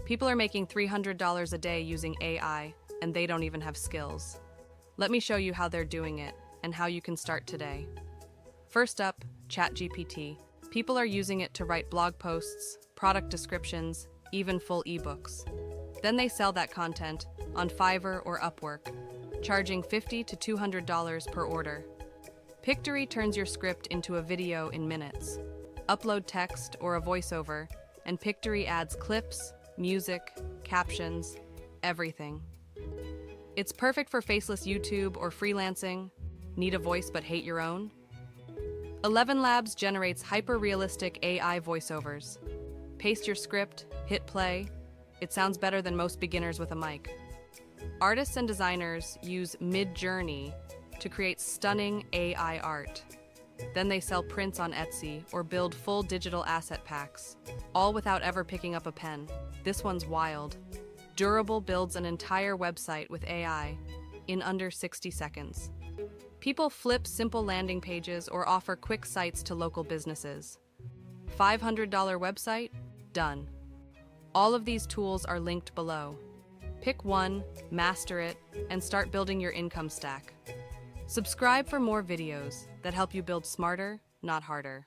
People are making $300 a day using AI, and they don't even have skills. Let me show you how they're doing it and how you can start today. First up, ChatGPT. People are using it to write blog posts, product descriptions, even full ebooks. Then they sell that content on Fiverr or Upwork, charging $50 to $200 per order. Pictory turns your script into a video in minutes. Upload text or a voiceover, and Pictory adds clips, music, captions, everything. It's perfect for faceless YouTube or freelancing. Need a voice but hate your own? 11 Labs generates hyper-realistic AI voiceovers. Paste your script, hit play. It sounds better than most beginners with a mic. Artists and designers use Mid-Journey to create stunning AI art. Then they sell prints on Etsy or build full digital asset packs, all without ever picking up a pen. This one's wild. Durable builds an entire website with AI in under 60 seconds. People flip simple landing pages or offer quick sites to local businesses. $500 website? Done. All of these tools are linked below. Pick one, master it, and start building your income stack. Subscribe for more videos that help you build smarter, not harder.